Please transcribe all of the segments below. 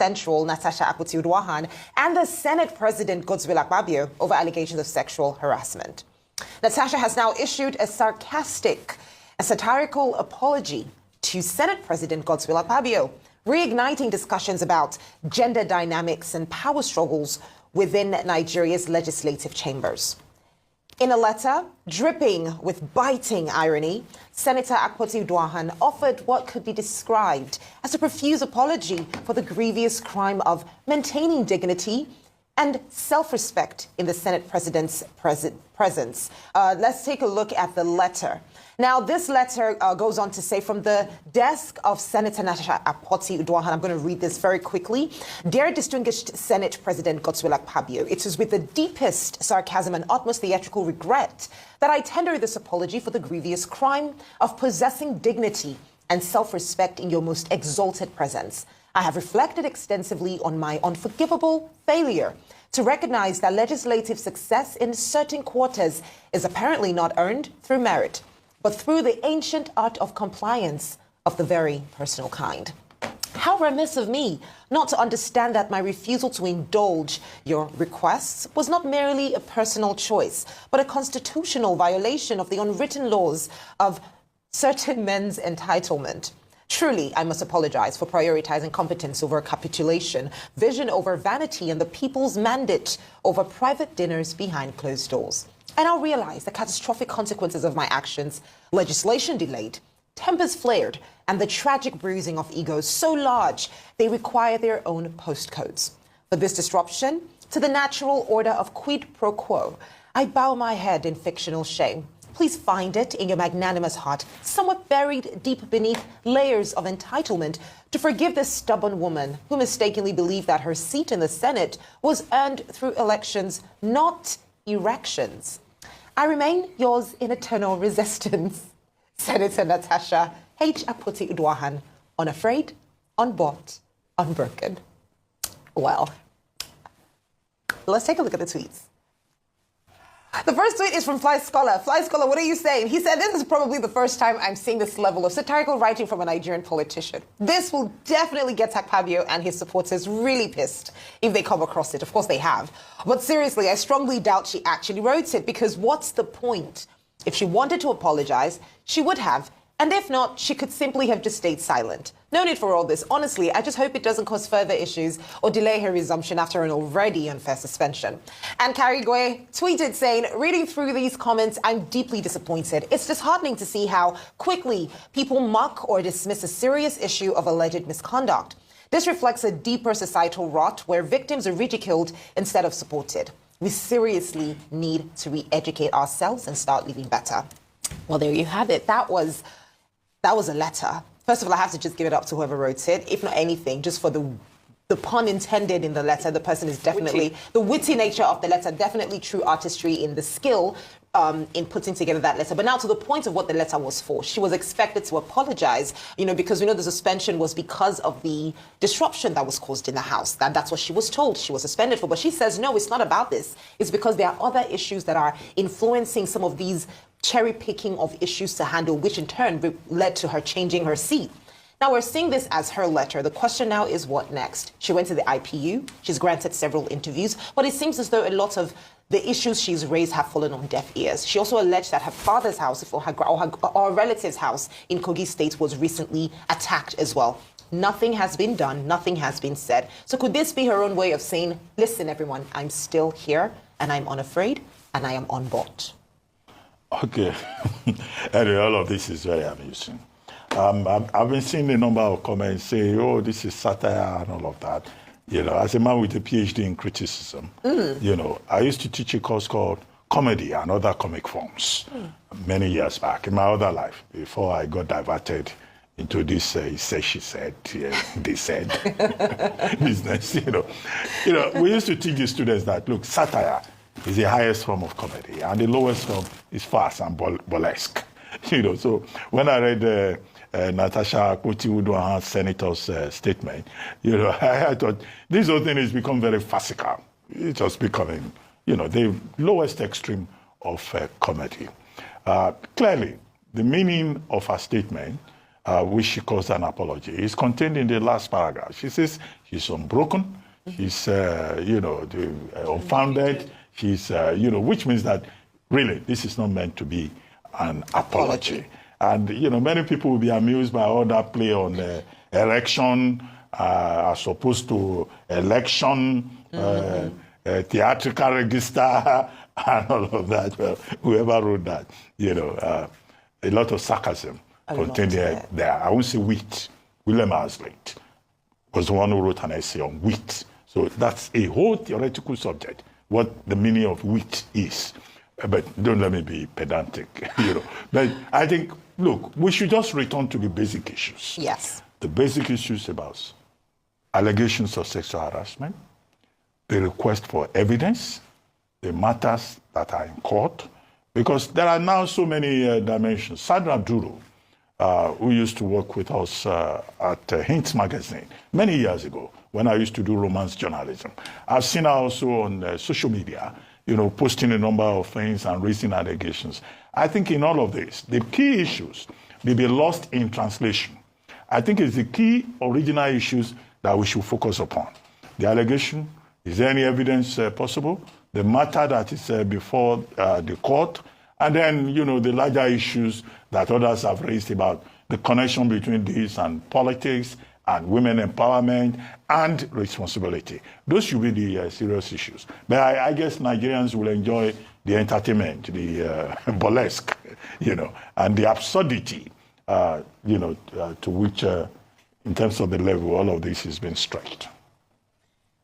Central, Natasha Akpabio, and the Senate President, Akpabio, over allegations of sexual harassment. Natasha has now issued a satirical apology to Senate President Akpabio, reigniting discussions about gender dynamics and power struggles within Nigeria's legislative chambers. In a letter dripping with biting irony, Senator Akpabio offered what could be described as a profuse apology for the grievous crime of maintaining dignity and self-respect in the Senate President's presence. Let's take a look at the letter. Now, this letter goes on to say, from the desk of Senator Natasha Akpabio, I'm going to read this very quickly. Dear distinguished Senate President Akpabio, it is with the deepest sarcasm and utmost theatrical regret that I tender this apology for the grievous crime of possessing dignity and self-respect in your most exalted presence. I have reflected extensively on my unforgivable failure to recognize that legislative success in certain quarters is apparently not earned through merit, but through the ancient art of compliance of the very personal kind. How remiss of me not to understand that my refusal to indulge your requests was not merely a personal choice, but a constitutional violation of the unwritten laws of certain men's entitlement. Truly, I must apologize for prioritizing competence over capitulation, vision over vanity, and the people's mandate over private dinners behind closed doors. And I'll realize the catastrophic consequences of my actions: legislation delayed, tempers flared, and the tragic bruising of egos so large they require their own postcodes. For this disruption to the natural order of quid pro quo, I bow my head in fictional shame. Please find it in your magnanimous heart, somewhat buried deep beneath layers of entitlement, to forgive this stubborn woman who mistakenly believed that her seat in the Senate was earned through elections, not erections. I remain yours in eternal resistance, Senator Natasha H. Akpabio, unafraid, unbought, unbroken. Well, let's take a look at the tweets. The first tweet is from Fly Scholar. Fly Scholar, what are you saying? He said, this is probably the first time I'm seeing this level of satirical writing from a Nigerian politician. This will definitely get Akpabio and his supporters really pissed if they come across it. Of course they have. But seriously, I strongly doubt she actually wrote it, because what's the point? If she wanted to apologize, she would have. And if not, she could simply have just stayed silent. No need for all this. Honestly, I just hope it doesn't cause further issues or delay her resumption after an already unfair suspension. And m0ckéry tweeted saying, reading through these comments, I'm deeply disappointed. It's disheartening to see how quickly people mock or dismiss a serious issue of alleged misconduct. This reflects a deeper societal rot where victims are ridiculed instead of supported. We seriously need to re-educate ourselves and start living better. Well, there you have it. That was a letter. First of all, I have to just give it up to whoever wrote it. If not anything, just for the pun intended in the letter, the person is definitely, the witty nature of the letter, definitely true artistry in the skill in putting together that letter. But now to the point of what the letter was for. She was expected to apologize, because we know the suspension was because of the disruption that was caused in the House. That's what she was told she was suspended for. But she says, no, it's not about this. It's because there are other issues that are influencing some of these cherry picking of issues to handle, which in turn led to her changing her seat. Now, we're seeing this as her letter. The question now is, what next? She went to the IPU. She's granted several interviews, but it seems as though a lot of the issues she's raised have fallen on deaf ears. She also alleged that her father's house or her relative's house in Kogi State was recently attacked as well. Nothing has been done. Nothing has been said. So could this be her own way of saying, listen, everyone, I'm still here and I'm unafraid and I am on board? Okay. Anyway, all of this is very amusing. I've been seeing a number of comments saying, oh, this is satire and all of that. As a man with a PhD in criticism, I used to teach a course called Comedy and Other Comic Forms many years back in my other life, before I got diverted into this he said, she said, they said business. We used to teach the students that, look, satire is the highest form of comedy, and the lowest form is farce and burlesque. So when I read Natasha Akpabio, senator's statement, I thought this whole thing has become very farcical. It's just becoming, the lowest extreme of comedy. Clearly, the meaning of her statement which she calls an apology, is contained in the last paragraph. She says she's unbroken, she's, unfounded, she's, which means that really this is not meant to be an apology. And, many people will be amused by all that play on erection as opposed to election, theatrical register, and all of that. Well, whoever wrote that, a lot of sarcasm contained there. I won't say wheat. William Hazlitt was the one who wrote an essay on wheat. So that's a whole theoretical subject, what the meaning of wheat is. But don't let me be pedantic, But I think, look, we should just return to the basic issues. Yes. The basic issues about allegations of sexual harassment, the request for evidence, the matters that are in court, because there are now so many dimensions. Sandra Duro, who used to work with us at Hints magazine many years ago when I used to do romance journalism. I've seen her also on social media, posting a number of things and raising allegations. I think in all of this, the key issues may be lost in translation. I think it's the key original issues that we should focus upon. The allegation, is there any evidence possible? The matter that is before the court, and then, the larger issues that others have raised about the connection between this and politics and women empowerment and responsibility. Those should be the serious issues. But I guess Nigerians will enjoy the entertainment, the burlesque, and the absurdity, to which, in terms of the level, all of this has been stretched.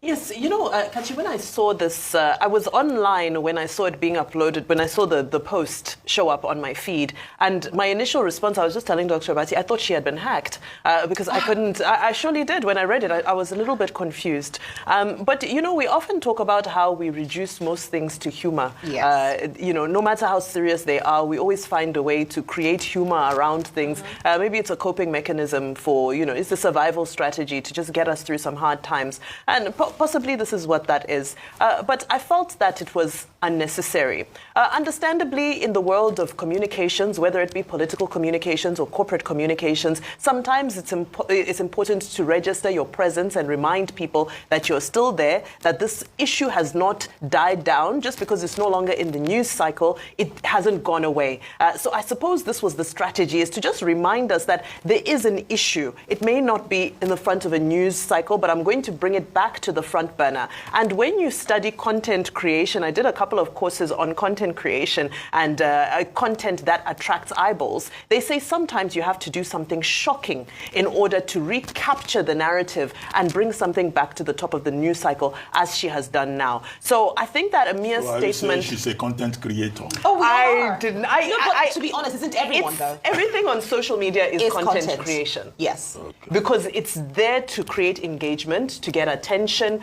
Yes, Kachi, when I saw this, I was online when I saw it being uploaded, when I saw the post show up on my feed. And my initial response, I was just telling Dr. Abati, I thought she had been hacked because I couldn't, I surely did. When I read it, I was a little bit confused. But, we often talk about how we reduce most things to humor. Yes. No matter how serious they are, we always find a way to create humor around things. Maybe it's a coping mechanism for, it's a survival strategy to just get us through some hard times. And possibly this is what that is. But I felt that it was unnecessary. Understandably, in the world of communications, whether it be political communications or corporate communications, sometimes it's important to register your presence and remind people that you're still there, that this issue has not died down. Just because it's no longer in the news cycle, it hasn't gone away. So I suppose this was the strategy, is to just remind us that there is an issue. It may not be in the front of a news cycle, but I'm going to bring it back to the front burner. And when you study content creation, I did a couple of courses on content creation and content that attracts eyeballs. They say sometimes you have to do something shocking in order to recapture the narrative and bring something back to the top of the news cycle, as she has done now. So I think that a mere statement... She's a content creator. Oh, I didn't. But to be honest, isn't everyone though? Everything on social media is content creation. Yes. Okay. Because it's there to create engagement, to get attention.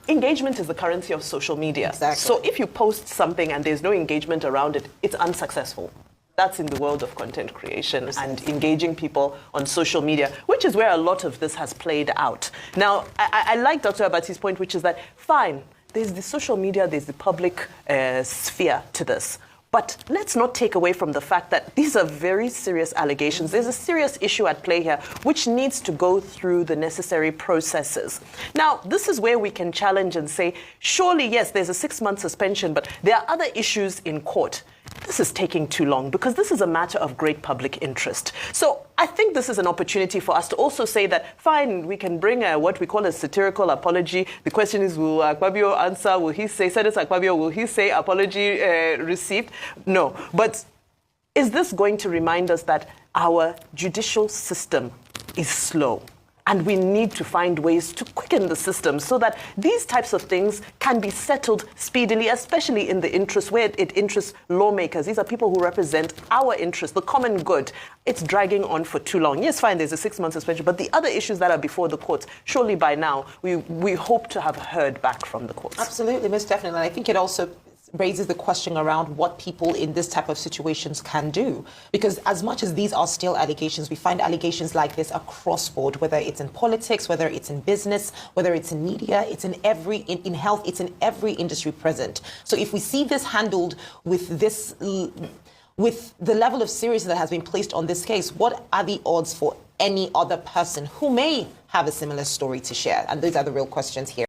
Engagement is the currency of social media. Exactly. So if you post something and there's no engagement around it, it's unsuccessful. That's in the world of content creation and engaging people on social media, which is where a lot of this has played out. Now, I like Dr. Abati's point, which is that, fine, there's the social media, there's the public sphere to this. But let's not take away from the fact that these are very serious allegations. There's a serious issue at play here, which needs to go through the necessary processes. Now, this is where we can challenge and say, surely, yes, there's a 6-month suspension, but there are other issues in court. This is taking too long because this is a matter of great public interest. So I think this is an opportunity for us to also say that, fine, we can bring what we call a satirical apology. The question is, will Akpabio answer? Will he say, Senator Akpabio, will he say apology received? No. But is this going to remind us that our judicial system is slow? And we need to find ways to quicken the system so that these types of things can be settled speedily, especially in the interest where it interests lawmakers. These are people who represent our interest, the common good. It's dragging on for too long. Yes, fine, there's a 6-month suspension, but the other issues that are before the courts, surely by now, we hope to have heard back from the courts. Absolutely, most definitely. And I think it also raises the question around what people in this type of situations can do. Because as much as these are still allegations, we find allegations like this across board, whether it's in politics, whether it's in business, whether it's in media, it's in in health, it's in every industry present. So if we see this handled with this with the level of seriousness that has been placed on this case, what are the odds for any other person who may have a similar story to share? And those are the real questions here.